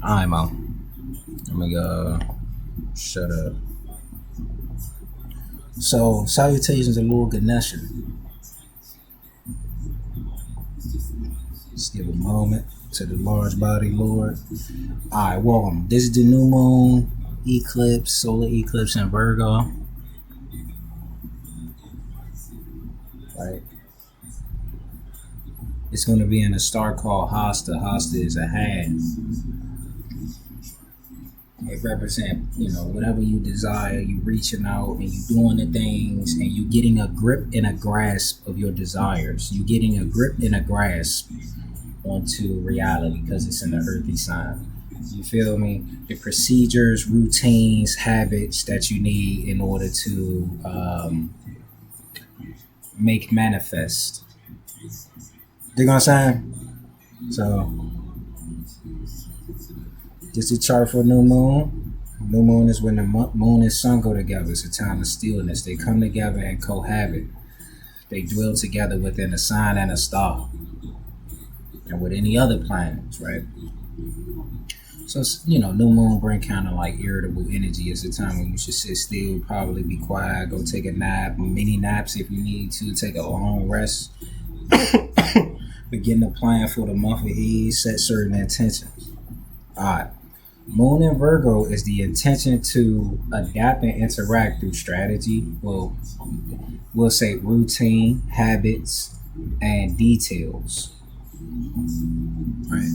Alright, Mo. Let me go. Shut up. So, salutations to Lord Ganesha. Let's give a moment to the large body Lord. Alright, welcome. This is the new moon eclipse, solar eclipse in Virgo. Right. It's going to be in a star called Hasta. Hasta is a hand. It represents, whatever you desire, you reaching out and you doing the things and you getting a grip and a grasp of your desires. You getting a grip and a grasp onto reality because it's in the earthy sign. You feel me? The procedures, routines, habits that you need in order to make manifest. You know what I'm saying? So, just a chart for new moon. New moon is when the moon and sun go together. It's a time of stillness. They come together and cohabit. They dwell together within a sign and a star. And with any other planets, right? So, new moon bring kind of like irritable energy. It's a time when you should sit still, probably be quiet, go take a nap, mini naps if you need to, take a long rest. Begin to plan for the month of ease, set certain intentions. Alright. Moon in Virgo is the intention to adapt and interact through strategy. Well, we'll say routine, habits, and details. Right.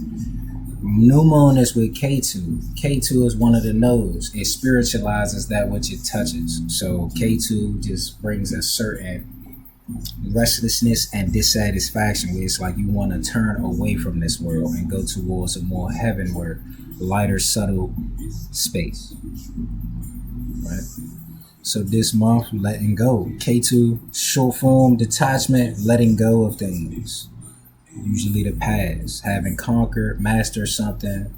New moon is with Ketu. Ketu is one of the nodes. It spiritualizes that which it touches. So Ketu just brings a certain restlessness and dissatisfaction where it's like you want to turn away from this world and go towards a more heavenward, lighter, subtle space. Right? So this month, letting go. Ketu, short form detachment, letting go of things. Usually the past, having conquered, mastered something,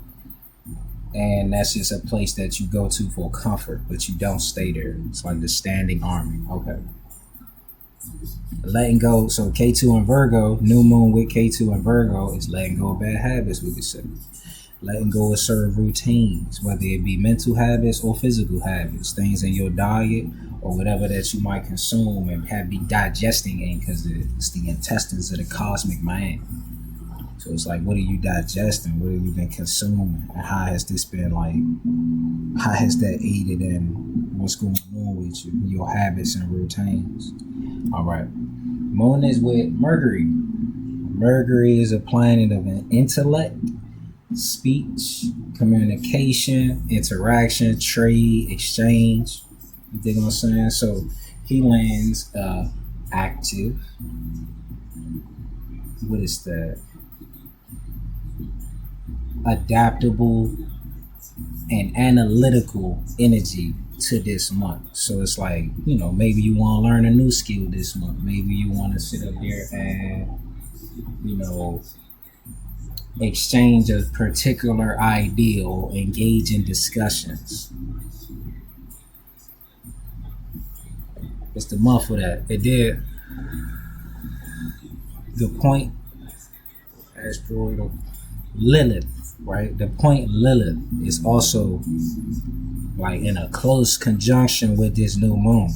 and that's just a place that you go to for comfort, but you don't stay there. It's like the standing army. Okay. Letting go. So Ketu and Virgo, new moon with Ketu and Virgo is letting go of bad habits, we could say. Letting go of certain routines, whether it be mental habits or physical habits, things in your diet or whatever that you might consume and be digesting in, because it's the intestines of the cosmic mind. So it's like, what are you digesting? What have you been consuming? And how has this been like, how has that aided in what's going on with you, your habits and routines? All right. Moon is with Mercury. Mercury is a planet of an intellect, speech, communication, interaction, trade, exchange. You dig what I'm saying? So he lands active. What is that? Adaptable and analytical energy to this month. So it's like, maybe you want to learn a new skill this month. Maybe you want to sit up there and, exchange a particular idea or engage in discussions. It's the month for that. It did. The point, as for Lilith, right? The point Lilith is also like in a close conjunction with this new moon.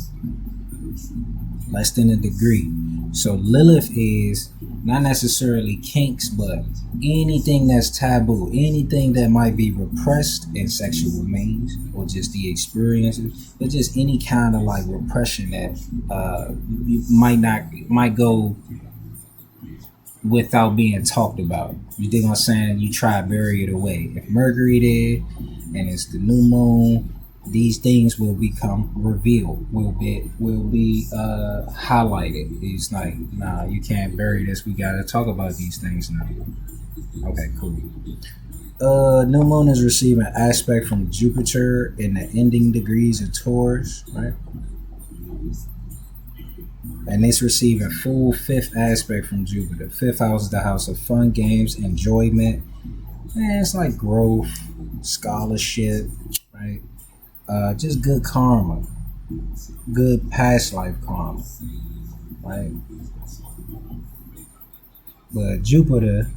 Less than a degree. So Lilith is not necessarily kinks, but anything that's taboo, anything that might be repressed in sexual means or just the experiences, but just any kind of like repression that might go without being talked about. You dig what I'm saying? You try to bury it away. If Mercury there and it's the new moon, these things will become revealed, will be highlighted. It's like, nah, you can't bury this. We gotta talk about these things now. Okay, cool. New moon is receiving aspect from Jupiter in the ending degrees of Taurus, right? And it's receiving full fifth aspect from Jupiter. Fifth house is the house of fun, games, enjoyment. Man, it's like growth, scholarship, right? Just good karma, good past life karma, right? But Jupiter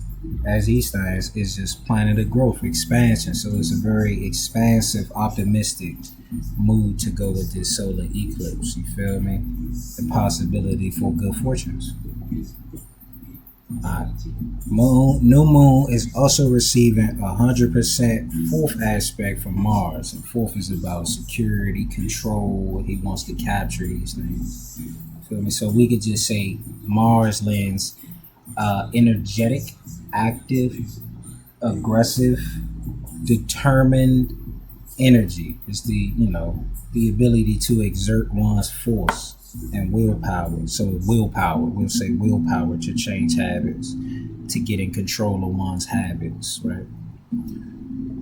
as he stands, is just planet of growth, expansion. So it's a very expansive, optimistic mood to go with this solar eclipse. You feel me? The possibility for good fortunes. New moon is also receiving 100% fourth aspect from Mars, and fourth is about security, control. He wants to capture these things. Feel me? So we could just say Mars lends energetic, active, aggressive, determined energy. It's the ability to exert one's force and willpower. So willpower, we'll say willpower to change habits, to get in control of one's habits, right?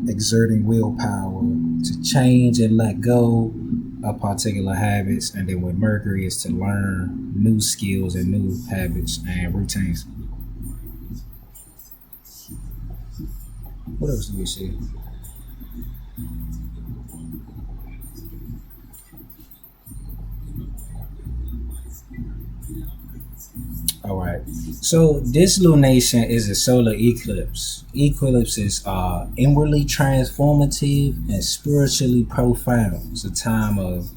Exerting willpower to change and let go of particular habits, and then with Mercury is to learn new skills and new habits and routines. What else do we see? All right. So this lunation is a solar eclipse. Eclipse is inwardly transformative and spiritually profound. It's a time of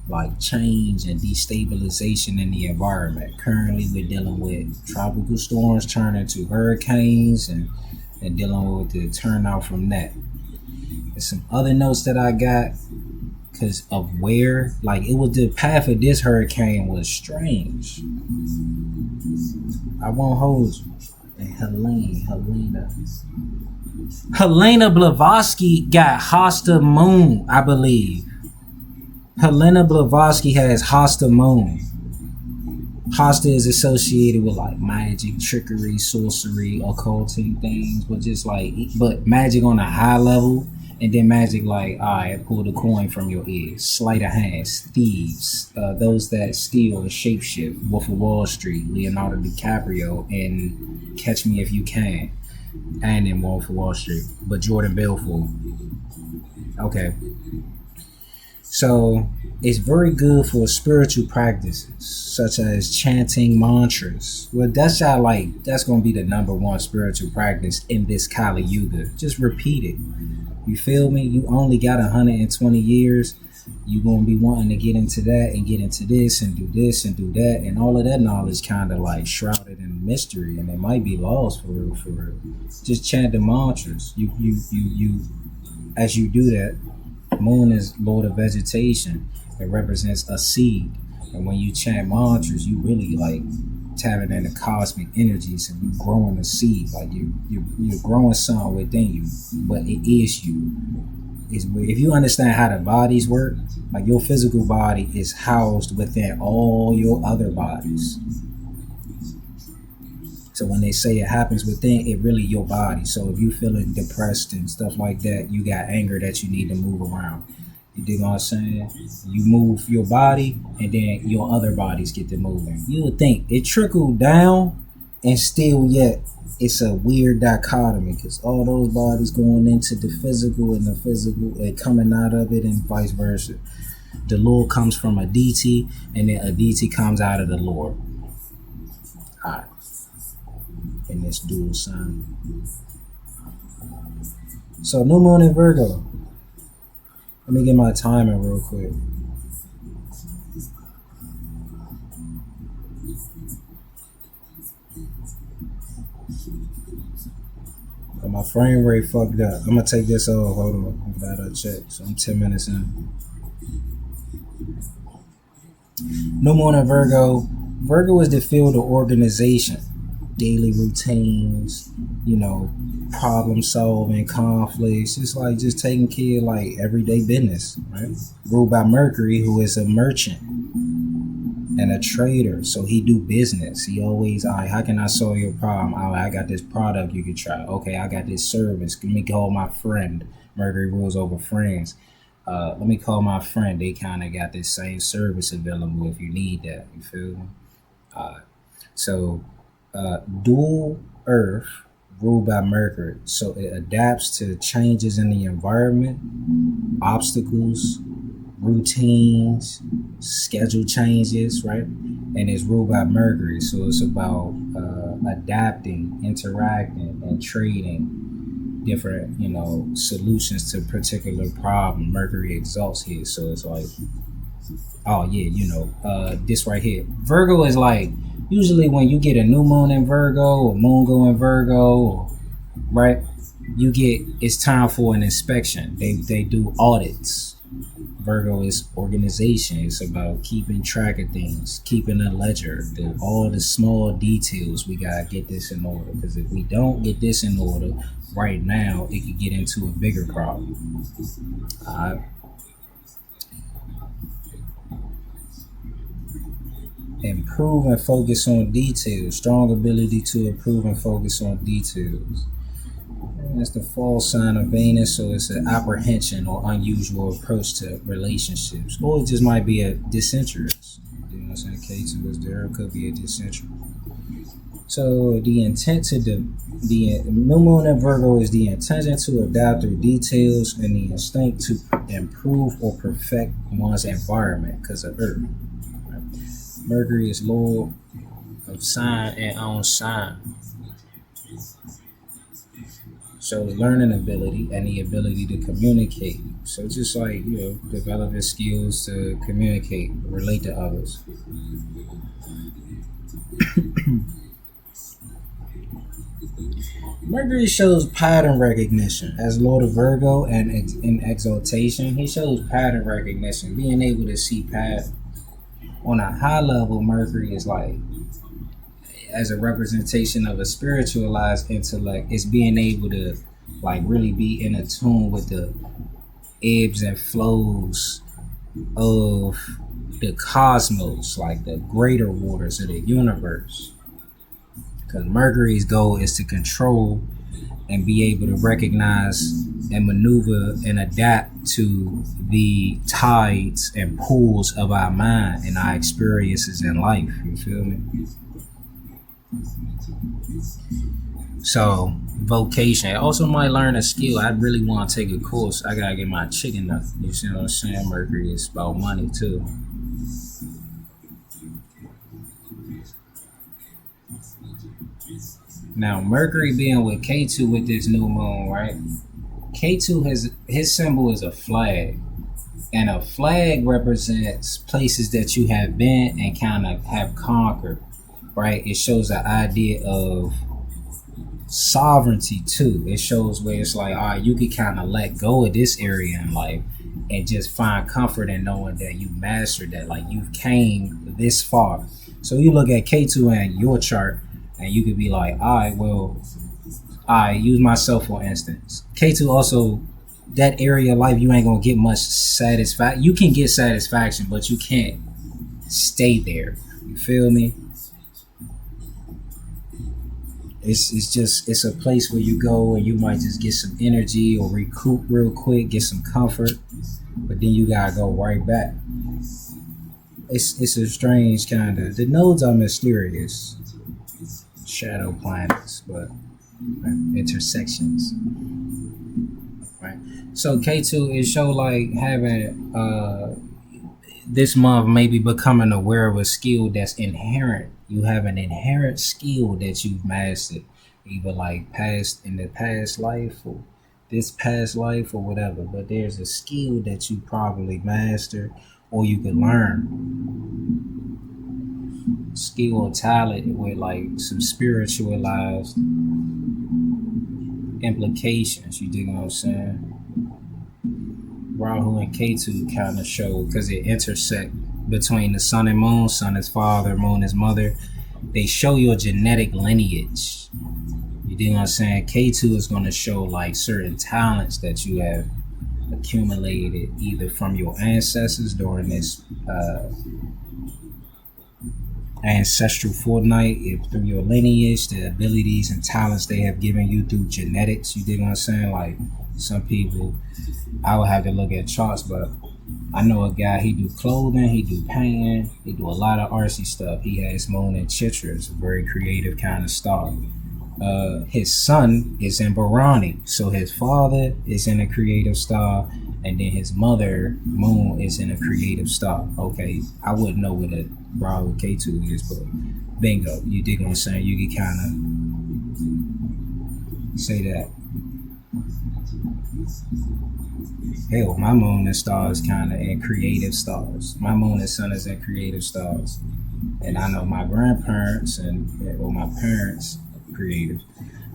like change and destabilization in the environment. Currently, we're dealing with tropical storms turning to hurricanes and dealing with the turnout from that. There's some other notes that I got because of where, like, it was the path of this hurricane was strange. I won't hold you. And Helena Blavatsky got Hasta moon, I believe. Helena Blavatsky has Hasta moon. Hasta is associated with like magic, trickery, sorcery, occulting things, but magic on a high level, and then magic like, I pull the coin from your ear, sleight of hands, thieves, those that steal and shapeshift, Wolf of Wall Street, Leonardo DiCaprio, and Catch Me If You Can, and in Wolf of Wall Street, but Jordan Belfort. Okay. So it's very good for spiritual practices such as chanting mantras. Well, that's going to be the number one spiritual practice in this Kali Yuga. Just repeat it. You feel me? You only got 120 years. You're going to be wanting to get into that and get into this and do that. And all of that knowledge kind of like shrouded in mystery, and it might be lost for real, for real. Just chant the mantras. You, as you do that, Moon is Lord of Vegetation. It represents a seed. And when you chant mantras, you really like tapping into cosmic energies and you growing a seed. Like you're growing something within you, but it is you. If you understand how the bodies work, like your physical body is housed within all your other bodies. So when they say it happens within, it really your body. So if you feeling depressed and stuff like that, you got anger that you need to move around. You dig what I'm saying? You move your body, and then your other bodies get to moving. You would think it trickled down, and still yet it's a weird dichotomy because all those bodies going into the physical and the physical and coming out of it, and vice versa. The Lord comes from a deity, and then a deity comes out of the Lord. All right. In this dual sign. So new moon in Virgo. Let me get my timing real quick. Oh, my frame rate fucked up. I'm gonna take this off. Hold on. I'm glad I checked. So I'm 10 minutes in. New moon in Virgo. Virgo is the field of organization. Daily routines, problem solving, conflicts. It's like just taking care of like everyday business, right? Ruled by Mercury, who is a merchant and a trader. So he do business. He always, all right, how can I solve your problem? All right, I got this product you could try. Okay, I got this service. Let me call my friend. Mercury rules over friends. Let me call my friend. They kind of got this same service available if you need that. You feel me? So dual Earth ruled by Mercury, so it adapts to changes in the environment, obstacles, routines, schedule changes, right? And it's ruled by Mercury, so it's about adapting, interacting, and trading different, solutions to particular problem. Mercury exalts here, so it's like, oh yeah, this right here. Virgo is like usually when you get a new moon in Virgo or moon go in Virgo, right? You get it's time for an inspection. They do audits. Virgo is organization. It's about keeping track of things, keeping a ledger, all the small details. We gotta get this in order because if we don't get this in order right now, it could get into a bigger problem. Improve and focus on details. Strong ability to improve and focus on details. And that's the fall sign of Venus, so it's an apprehension or unusual approach to relationships. Or it just might be a disinterest. You know what I'm saying? Ketu is there, it could be a disinterest. So the intent to the new moon in Virgo is the intention to adapt through details and the instinct to improve or perfect one's environment because of Earth. Mercury is lord of sign and own sign. Shows learning ability and the ability to communicate. So just like, developing skills to communicate, relate to others. Mercury shows pattern recognition as Lord of Virgo and in exaltation. He shows pattern recognition, being able to see pattern. On a high level, Mercury is like, as a representation of a spiritualized intellect, it's being able to like really be in a tune with the ebbs and flows of the cosmos, like the greater waters of the universe. Because Mercury's goal is to control and be able to recognize and maneuver and adapt to the tides and pools of our mind and our experiences in life. You feel me? So, vocation. I also might learn a skill. I really want to take a course. I gotta get my chicken up. You see what I'm saying? Mercury is about money too. Now, Mercury being with Ketu with this new moon, right? Ketu his symbol is a flag. And a flag represents places that you have been and kind of have conquered, right? It shows the idea of sovereignty too. It shows where it's like, all right, you can kind of let go of this area in life and just find comfort in knowing that you mastered that, like you've came this far. So you look at Ketu and your chart, and you could be like, all right, well, I use myself for instance. Ketu also, that area of life, you ain't gonna get much satisfaction. You can get satisfaction, but you can't stay there. You feel me? It's a place where you go and you might just get some energy or recoup real quick, get some comfort, but then you gotta go right back. It's a strange kind of. The nodes are mysterious, shadow planets, but intersections. Right. So K2 is show like having this month maybe becoming aware of a skill that's inherent. You have an inherent skill that you've mastered, either like past in the past life or this past life or whatever. But there's a skill that you probably mastered or you could learn. Skill or talent with like some spiritualized implications. You dig what I'm saying? Rahu and Ketu kind of show because it intersect between the sun and moon. Sun is father, moon is mother. They show your genetic lineage. You dig what I'm saying? Ketu is going to show like certain talents that you have accumulated either from your ancestors during this ancestral fortnight, if through your lineage, the abilities and talents they have given you through genetics. You dig what I'm saying? Like some people, I would have to look at charts, but I know a guy, he do clothing, he do painting, he do a lot of artsy stuff. He has moon in Chitra. It's a very creative kind of star. His son is in Barani, so his father is in a creative star, and then his mother moon is in a creative star. Okay, I wouldn't know what a Rahu Ketu is, but bingo, you dig what I'm saying? You can kind of say that. Hell, my moon and stars kind of in creative stars. My moon and sun is in creative stars, and I know my grandparents or my parents are creative,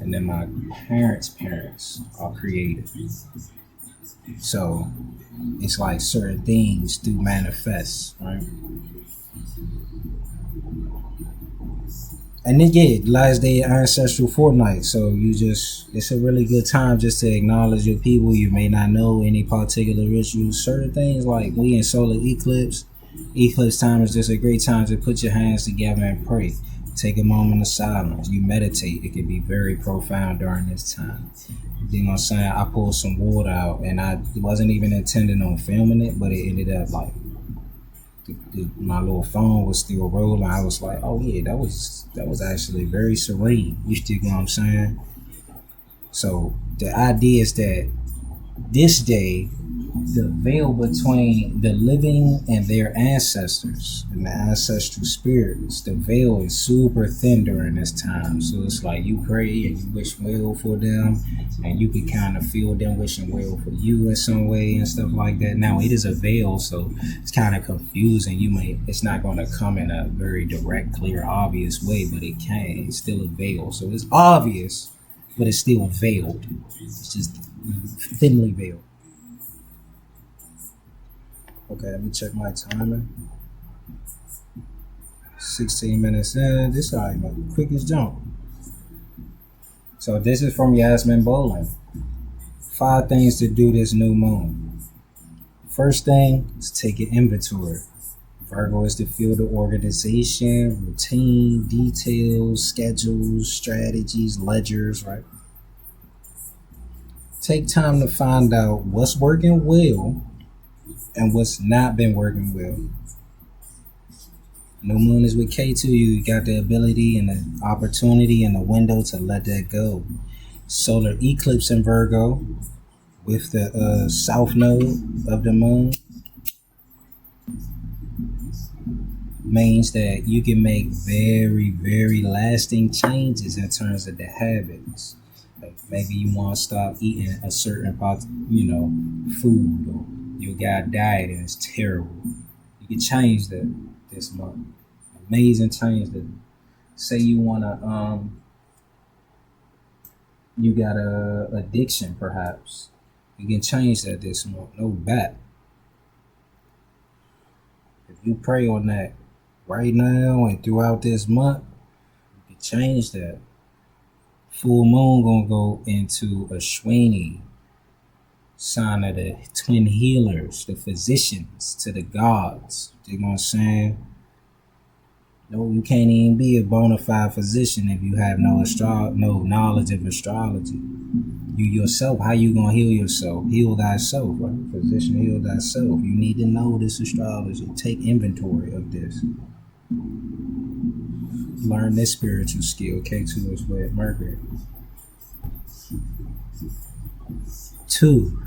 and then my parents are creative. So it's like certain things do manifest, right? And then last day of ancestral fortnight. So it's a really good time just to acknowledge your people. You may not know any particular rituals, certain things like we in solar eclipse. Eclipse time is just a great time to put your hands together and pray. Take a moment of silence. You meditate. It can be very profound during this time. You know what I'm saying? I pulled some water out, and I wasn't even intending on filming it, but it ended up like my little phone was still rolling. I was like, oh yeah, that was actually very serene. You still know what I'm saying? So the idea is that this day, the veil between the living and their ancestors and the ancestral spirits, the veil is super thin during this time. So it's like you pray and you wish well for them, and you can kind of feel them wishing well for you in some way and stuff like that. Now it is a veil, so it's kind of confusing. It's not going to come in a very direct, clear, obvious way, but it can. It's still a veil, so it's obvious, but it's still veiled. It's just thinly veiled. Okay, let me check my timing. 16 minutes in. This is like the quickest jump. So this is from Yasmin Bowling. 5 things to do this new moon. First thing is take an inventory. Virgo is the field of organization, routine, details, schedules, strategies, ledgers, right? Take time to find out what's working well and what's not been working well. New moon is with Ketu. You got the ability and the opportunity and the window to let that go. Solar eclipse in Virgo with the south node of the moon means that you can make very, very lasting changes in terms of the habits. Like maybe you want to stop eating a certain food, or you got a diet and it's terrible. You can change that this month. Amazing change that. Say you wanna you got a addiction perhaps. You can change that this month. No bet. If you pray on that right now and throughout this month, you can change that. Full moon gonna go into Ashwini, sign of the twin healers, the physicians to the gods. You know what I'm saying? No, you can't even be a bona fide physician if you have no knowledge of astrology. You yourself, how you gonna heal yourself? Heal thyself, right? Physician, heal thyself. You need to know this astrology. Take inventory of this. Learn this spiritual skill. K2 is with Mercury. 2.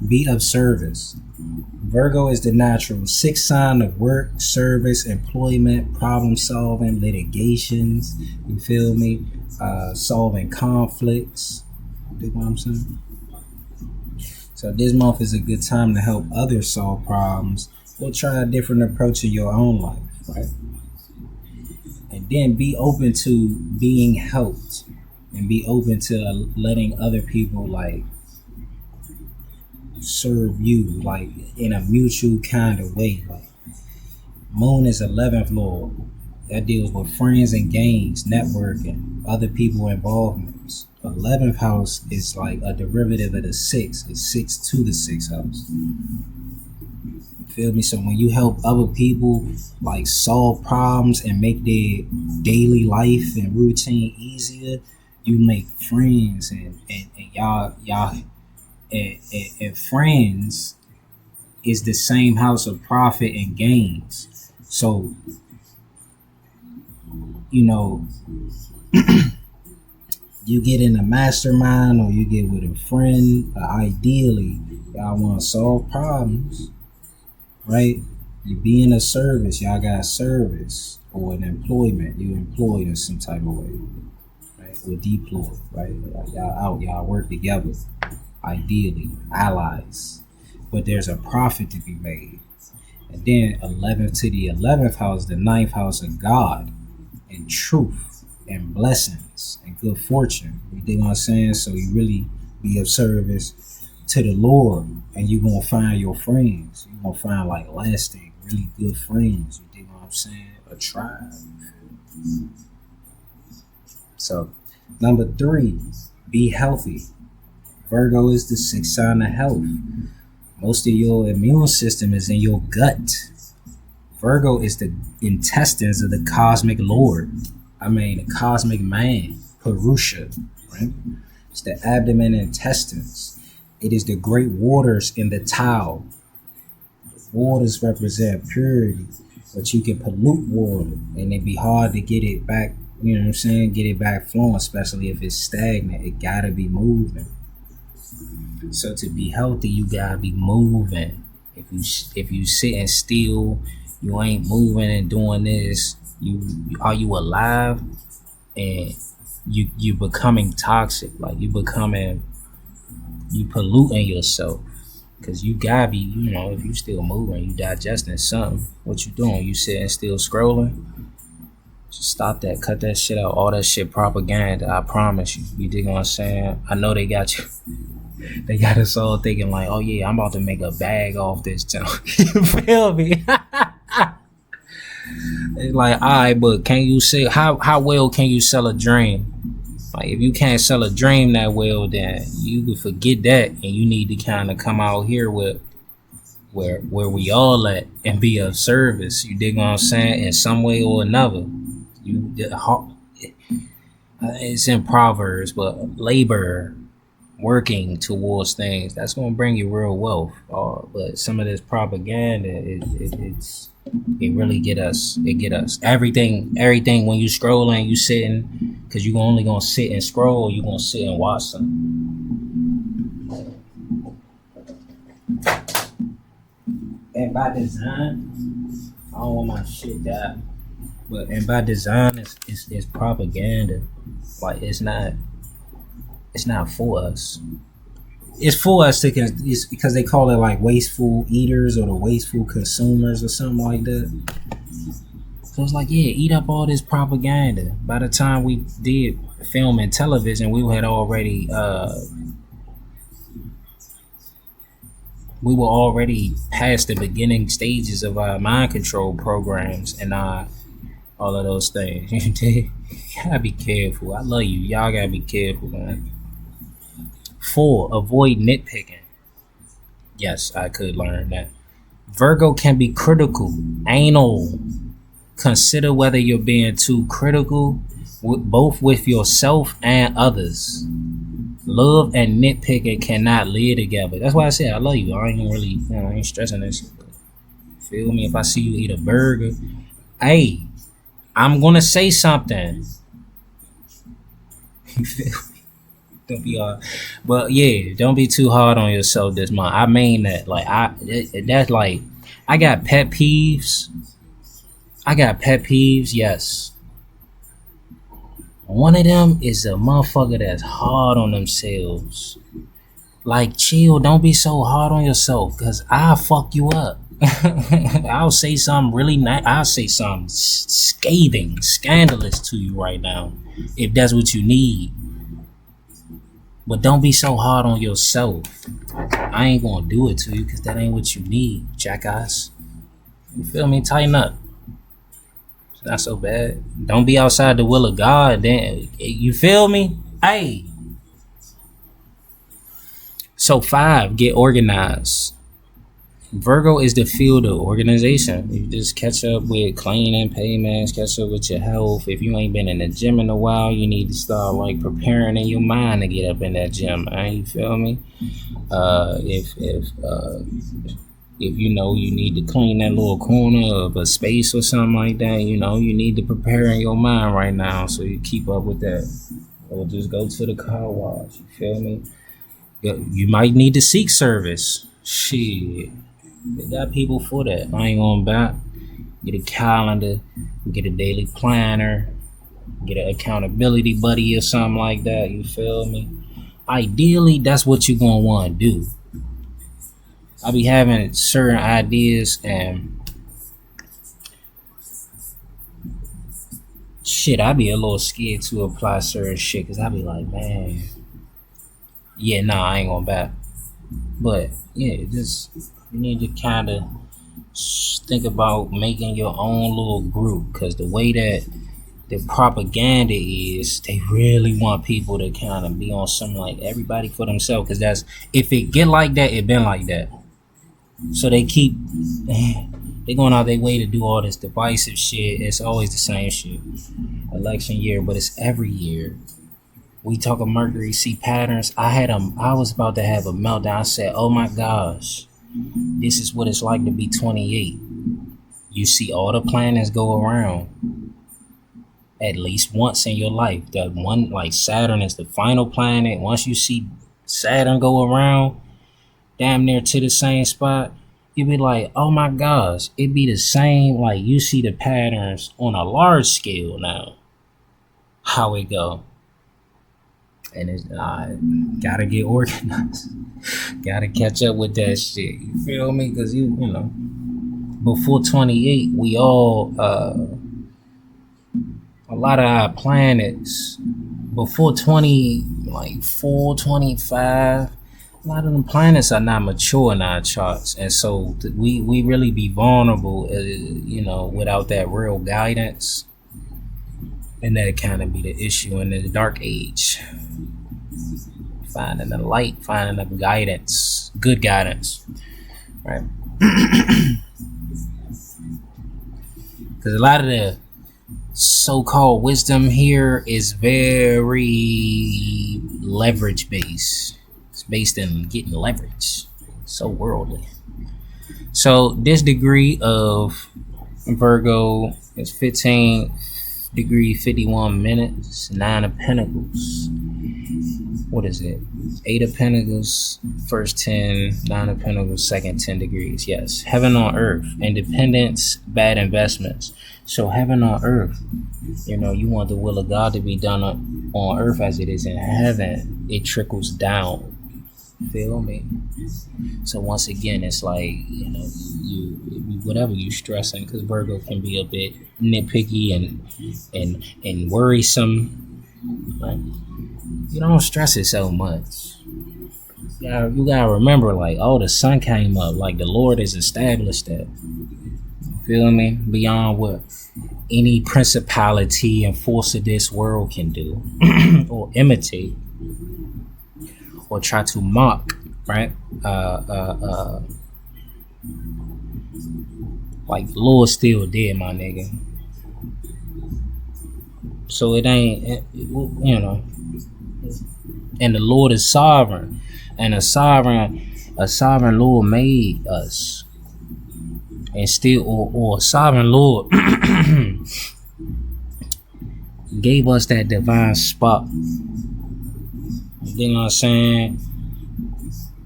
Be of service. Virgo is the natural 6th sign of work, service, employment, problem solving, litigations. You feel me? Solving conflicts. You know what I'm saying? So this month is a good time to help others solve problems or try a different approach in your own life, right? And then be open to being helped and be open to letting other people serve you in a mutual kind of way. Moon is 11th lord. That deals with friends and gains, networking, other people involvements. 11th house is like a derivative of the 6th. It's 6 to the 6th house. You feel me? So when you help other people solve problems and make their daily life and routine easier, you make friends and y'all and friends is the same house of profit and gains. So You get in a mastermind or you get with a friend. Ideally, y'all want to solve problems, right? You be in a service. Y'all got service or an employment. You employed in some type of way, right? Or deployed, right? Y'all out. Y'all work together. Ideally, allies. But there's a profit to be made. And then 11th to the 11th house, the 9th house of God and truth and blessings and good fortune. You dig what I'm saying? So you really be of service to the Lord, and you're going to find your friends. You're going to find like lasting, really good friends. You dig what I'm saying? A tribe. So, number 3, be healthy. Virgo is the 6th sign of health. Most of your immune system is in your gut. Virgo is the intestines of the cosmic lord. The cosmic man, Purusha, right? It's the abdomen and intestines. It is the great waters in the towel. Waters represent purity, but you can pollute water, and it'd be hard to get it back, you know what I'm saying? Get it back flowing, especially if it's stagnant. It gotta be moving. So to be healthy, you gotta be moving. If you sitting still, you ain't moving and doing this. Are you alive? And you becoming toxic. Like you polluting yourself. Cause you gotta be, if you still moving, you digesting something. What you doing? You sitting still scrolling? Just stop that. Cut that shit out. All that shit propaganda. I promise you. You dig what I'm saying? I know they got you. They got us all thinking like, oh yeah, I'm about to make a bag off this channel. You feel me? It's like, all right, but can you say how well can you sell a dream? Like if you can't sell a dream that well, then you can forget that, and you need to kind of come out here with where we all at and be of service. You dig what I'm saying? In some way or another. It's in Proverbs, but labor, working towards things, that's gonna bring you real wealth. But some of this propaganda, it really get us. It get us everything. When you scrolling, you sitting, because you only gonna sit and scroll. You gonna sit and watch something. And by design, I don't want my shit die. And by design, it's propaganda. Like it's not for us. It's for us it's because they call it like wasteful eaters or the wasteful consumers or something like that. So it's like, yeah, eat up all this propaganda. By the time we did film and television, we were already past the beginning stages of our mind control programs and all of those things. You gotta be careful. I love you. Y'all gotta be careful, man. 4, avoid nitpicking. Yes, I could learn that. Virgo can be critical, anal. Consider whether you're being too critical, both with yourself and others. Love and nitpicking cannot live together. That's why I said I love you. I ain't stressing this. Feel me? If I see you eat a burger, hey, I'm gonna say something. You feel me? Don't be hard, but yeah, don't be too hard on yourself this month. I mean that. Like that's like, I got pet peeves. Yes. One of them is a motherfucker that's hard on themselves. Like, chill. Don't be so hard on yourself, cause I'll fuck you up. I'll say something really nice. I'll say something scathing, scandalous to you right now, if that's what you need. But don't be so hard on yourself. I ain't gonna do it to you because that ain't what you need, jackass. You feel me? Tighten up. It's not so bad. Don't be outside the will of God. Then you feel me? Hey. So 5, get organized. Virgo is the field of organization. You just catch up with cleaning, payments, catch up with your health. If you ain't been in the gym in a while, you need to start like preparing in your mind to get up in that gym, man. You feel me? If you know you need to clean that little corner of a space or something like that, you need to prepare in your mind right now so you keep up with that. or just go to the car wash. You feel me? You might need to seek service. Shit, they got people for that. I ain't gonna back. Get a calendar, get a daily planner, get an accountability buddy or something like that. You feel me? Ideally, that's what you gonna want to do. I be having certain ideas and shit, I be a little scared to apply certain shit because I be like, man, yeah, nah, I ain't gonna back. But yeah, just you need to kind of think about making your own little group, because the way that the propaganda is, they really want people to kind of be on some like everybody for themselves, because that's, if it get like that, it been like that. So they keep they going out their way to do all this divisive shit. It's always the same shit. Election year, but it's every year. We talk of Mercury, see patterns. I was about to have a meltdown. I said, oh my gosh, this is what it's like to be 28. You see all the planets go around at least once in your life. That one, like Saturn is the final planet. Once you see Saturn go around damn near to the same spot, you be like, oh my gosh, it be the same. Like you see the patterns on a large scale now, how it go. And it's gotta get organized. Gotta catch up with that shit. You feel me? Because you know, before 28, we all a lot of our planets before 24, 25, a lot of them planets are not mature in our charts, and so we really be vulnerable, you know, without that real guidance, and that kind of be the issue in the dark age. Finding the light, finding the guidance, good guidance, right? Because a lot of the so-called wisdom here is very leverage based. It's based in getting leverage. So worldly. So this degree of Virgo is 15 degree 51 minutes, 9 of Pentacles. What is it? 8 of Pentacles, first 10, 9 of Pentacles, second 10 degrees. Yes. Heaven on earth, independence, bad investments. So heaven on earth, you know, you want the will of God to be done on earth as it is in heaven. It trickles down. Feel me? So once again, it's like, you know, you whatever you stressing, because Virgo can be a bit nitpicky and worrisome. Right? You don't stress it so much. You gotta remember, like, oh, the sun came up. Like, the Lord has established that. Feel me? Beyond what any principality and force of this world can do, or imitate, or try to mock, right? Like, the Lord's still dead, my nigga. So it ain't, you know. And the Lord is sovereign, and a sovereign Lord made us, and still, or a sovereign Lord gave us that divine spot. You know what I'm saying?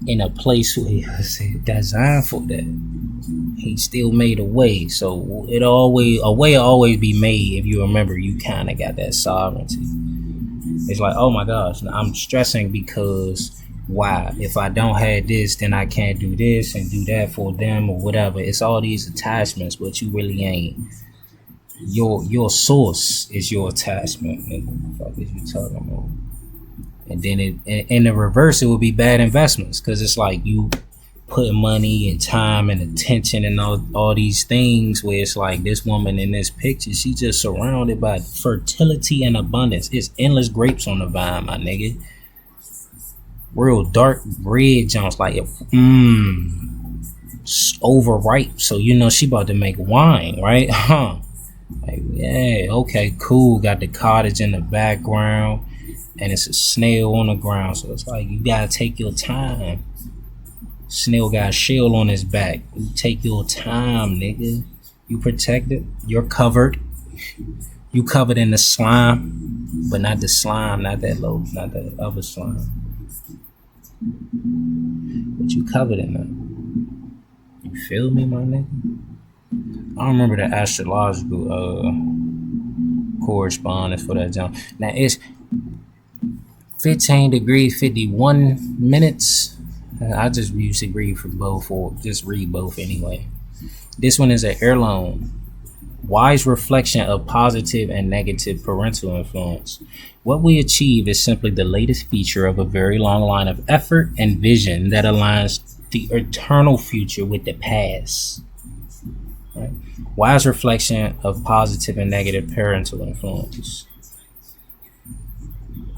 In a place where he was designed for that. He still made a way. So a way will always be made if you remember you kind of got that sovereignty. It's like, oh my gosh, I'm stressing because why? If I don't have this, then I can't do this and do that for them or whatever. It's all these attachments, but you really ain't. Your source is your attachment. What the fuck is you talking about? And then in the reverse, it would be bad investments, because it's like you put money and time and attention and all these things, where it's like this woman in this picture, she just surrounded by fertility and abundance. It's endless grapes on the vine, my nigga. Real dark red Jones, like overripe. So you know she about to make wine, right? Like, yeah, okay, cool. Got the cottage in the background, and it's a snail on the ground. So it's like you gotta take your time. Snail got a shell on his back. You take your time, nigga. You protected. You're covered. You covered in the slime, but not the slime, not that low, not that other slime. But you covered in that. You feel me, my nigga? I don't remember the astrological correspondence for that jump. Now it's 15 degrees 51 minutes. I just usually read from both, or just read both anyway. This one is an heirloom. Wise reflection of positive and negative parental influence. What we achieve is simply the latest feature of a very long line of effort and vision that aligns the eternal future with the past. Right? Wise reflection of positive and negative parental influence.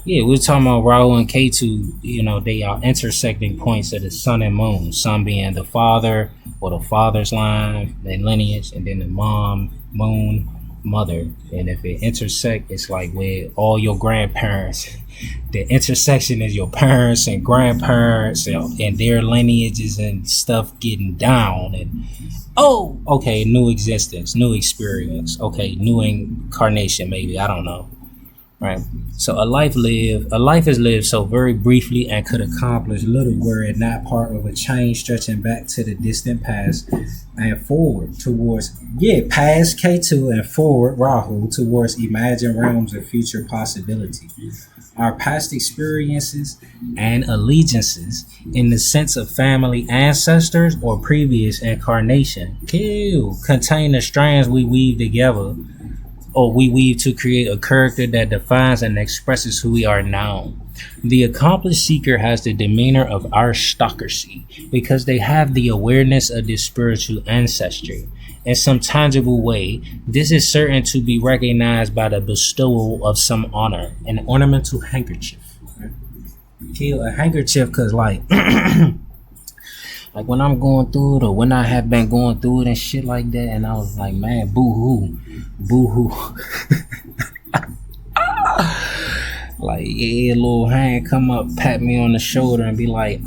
Yeah, we're talking about Rahu and Ketu. You know, they are intersecting points of the sun and moon. Sun being the father or the father's line, the lineage, and then the mom, moon, mother. And if it intersect, it's like with all your grandparents. The intersection is your parents and grandparents and their lineages and stuff getting down. And oh, okay, new existence, new experience. Okay, new incarnation, maybe. I don't know. Right. So a life is lived so very briefly and could accomplish little were it not part of a chain stretching back to the distant past and forward towards past Ketu and forward Rahu towards imagined realms of future possibility. Our past experiences and allegiances in the sense of family ancestors or previous incarnation contain the strands we weave together, or we weave to create a character that defines and expresses who we are now. The accomplished seeker has the demeanor of aristocracy because they have the awareness of this spiritual ancestry. In some tangible way, this is certain to be recognized by the bestowal of some honor, an ornamental handkerchief. A handkerchief because like like when I'm going through it, or when I have been going through it and shit like that, and I was like, man, boo-hoo. Like, yeah, little hand come up, pat me on the shoulder and be like,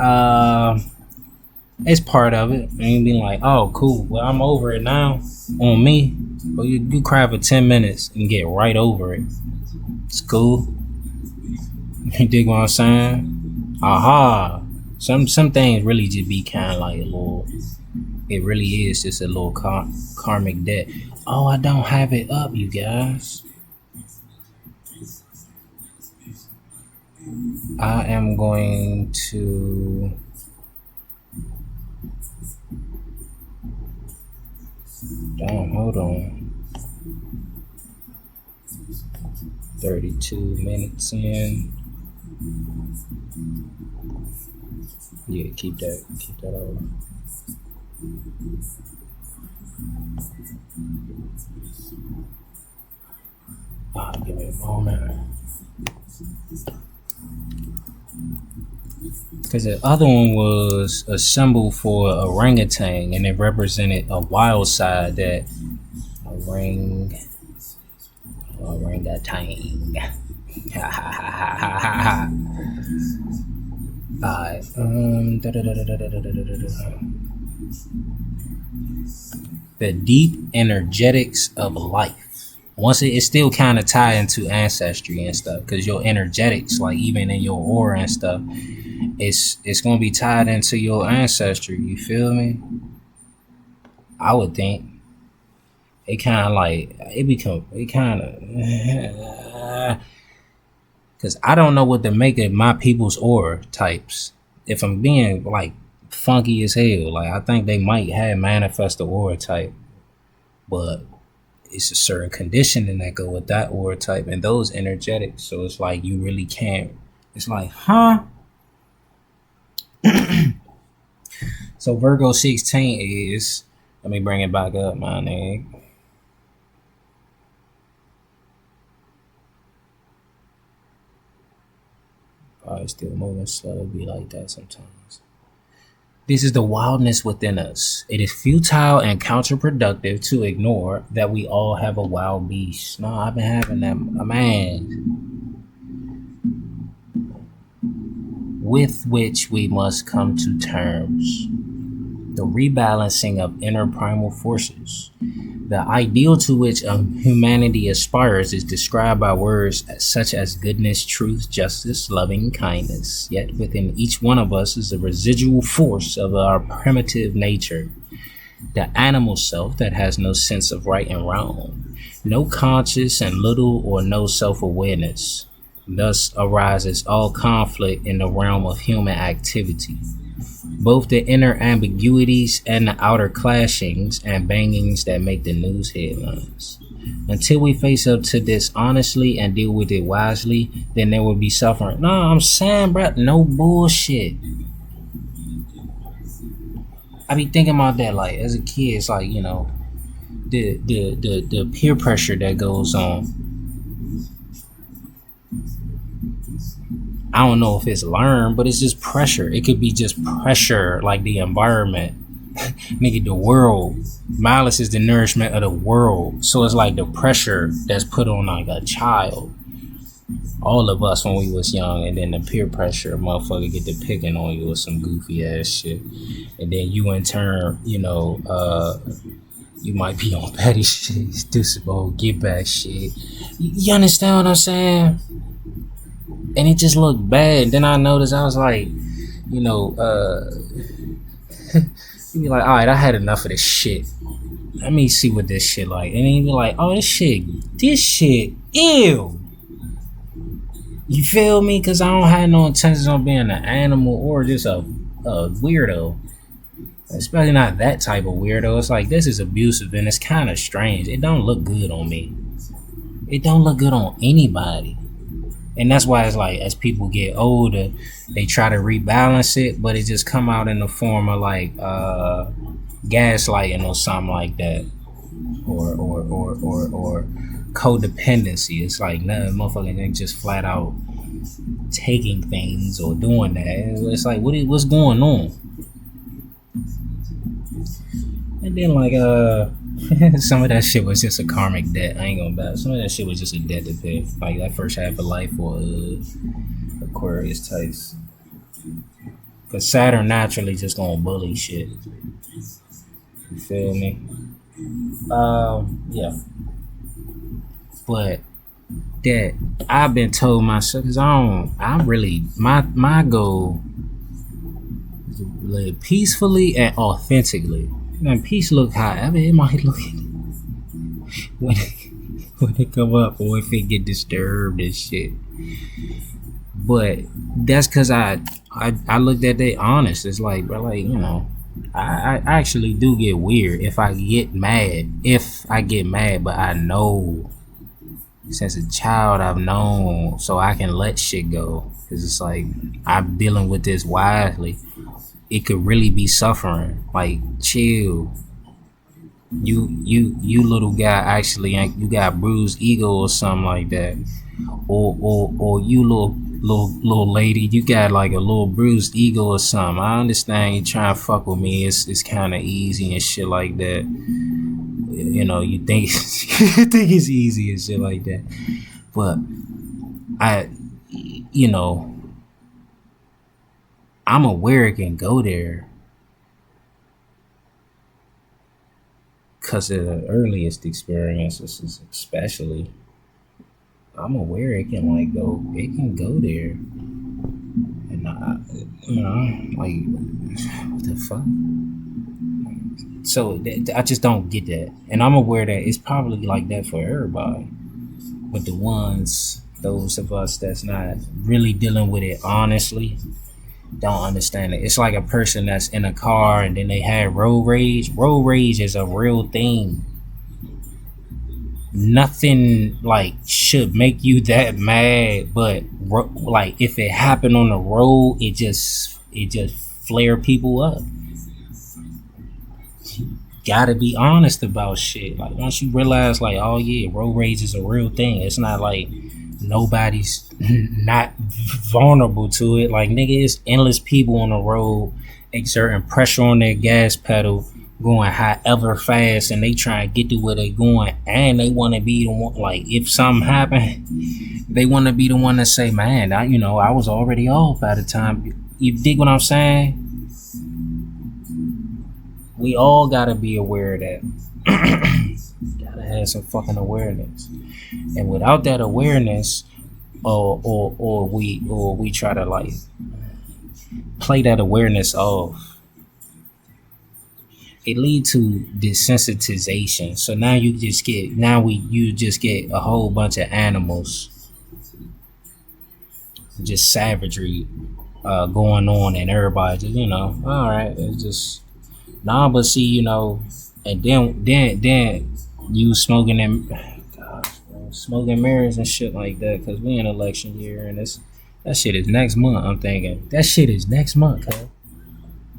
it's part of it. And be like, oh, cool, well, I'm over it now. On me. Well, you cry for 10 minutes and get right over it. It's cool. You dig what I'm saying? Aha. Some things really just be kind of like a little, it really is just a little karmic debt. Oh, I don't have it up, you guys. I am going to hold on. 32 minutes in. Yeah, keep that on. Give me a moment. Because the other one was a symbol for a orangutan, and it represented a wild side that orangutan. Alright. The deep energetics of life. Once it's still kind of tied into ancestry and stuff, because your energetics, like even in your aura and stuff, it's gonna be tied into your ancestry. You feel me? I would think it kind of like because I don't know what to make of my people's aura types. If I'm being like funky as hell, like I think they might have manifest the aura type, but it's a certain conditioning that go with that aura type and those energetics. So it's like you really can't. It's like, huh? So Virgo 16 is. Let me bring it back up, my nigga. Probably still moving slow. It'd be like that sometimes. This is the wildness within us. It is futile and counterproductive to ignore that we all have a wild beast. No, I've been having that, man. With which we must come to terms. The rebalancing of inner primal forces. The ideal to which humanity aspires is described by words such as goodness, truth, justice, loving kindness. Yet within each one of us is a residual force of our primitive nature, the animal self that has no sense of right and wrong, no conscious and little or no self-awareness. Thus arises all conflict in the realm of human activity. Both the inner ambiguities and the outer clashings and bangings that make the news headlines. Until we face up to this honestly and deal with it wisely, then there will be suffering. No, I'm saying, bro, no bullshit. I be thinking about that, like, as a kid, it's like, you know, the peer pressure that goes on. I don't know if it's learned, but it's just pressure. It could be just pressure, like the environment. Nigga, the world. Malice is the nourishment of the world. So it's like the pressure that's put on like a child. All of us when we was young, and then the peer pressure, motherfucker get to picking on you with some goofy ass shit. And then you in turn, you know, you might be on petty shit, do some old get back shit. You understand what I'm saying? And it just looked bad. Then I noticed, I was like, you know, you be like, all right, I had enough of this shit. Let me see what this shit like. And then you be like, oh, this shit, ew. You feel me? Because I don't have no intentions on being an animal or just a weirdo. Especially not that type of weirdo. It's like, this is abusive and it's kind of strange. It don't look good on me. It don't look good on anybody. And that's why it's like, as people get older, they try to rebalance it, but it just come out in the form of like gaslighting or something like that, or codependency. It's like, nah, motherfucker ain't just flat out taking things or doing that. It's like, what's going on? And then like some of that shit was just a karmic debt. I ain't gonna bet. Some of that shit was just a debt to pay. Like that first half of life for Aquarius types. Cause Saturn naturally just gonna bully shit. You feel me? Yeah. But that I've been told myself, cause I'm really my goal is to live peacefully and authentically. And peace look however it might look when it come up, or if it get disturbed and shit. But that's cause I looked at that honest. It's like, bro, like, you know, I actually do get weird if I get mad. But I know since a child I've known, so I can let shit go. Cause it's like, I'm dealing with this wisely. It could really be suffering. Like, chill. You little guy, actually, you got bruised ego or something like that. Or you little lady, you got like a little bruised ego or something. I understand you trying to fuck with me. It's kind of easy and shit like that. You know, you think you think it's easy and shit like that. But you know, I'm aware it can go there because of the earliest experiences, especially. I'm aware it can it can go there, and you know, like, what the fuck? So I just don't get that, and I'm aware that it's probably like that for everybody, but those of us that's not really dealing with it honestly, don't understand it. It's like a person that's in a car and then they had road rage. Road rage is a real thing. Nothing like should make you that mad, but like if it happened on the road, it just flare people up. You gotta be honest about shit. Like, once you realize, like, oh yeah, road rage is a real thing. It's not like nobody's not vulnerable to it. Like, nigga, it's endless people on the road exerting pressure on their gas pedal, going however fast, and they try to get to where they going, and they want to be the one, like, if something happen, they want to be the one to say, man, I was already off by the time. You dig what I'm saying? We all gotta be aware of that. have some fucking awareness. And without that awareness, or we try to like play that awareness off, it lead to desensitization. So now you just get a whole bunch of animals, just savagery going on, and everybody just, all right, it's just nah. But see, and then you smoking them, smoking mirrors and shit like that, because we in election year, and that shit is next month. I'm thinking that shit is next month, cuz.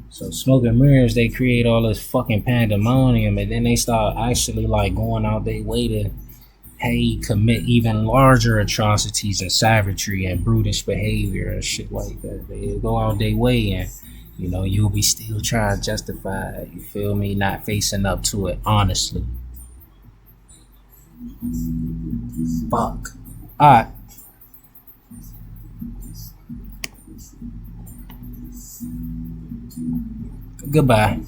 So smoking mirrors, they create all this fucking pandemonium, and then they start actually like going out their way to, hey, commit even larger atrocities and savagery and brutish behavior and shit like that. They go out their way, and you'll be still trying to justify it, you feel me, not facing up to it honestly. Fuck. Alright. Goodbye.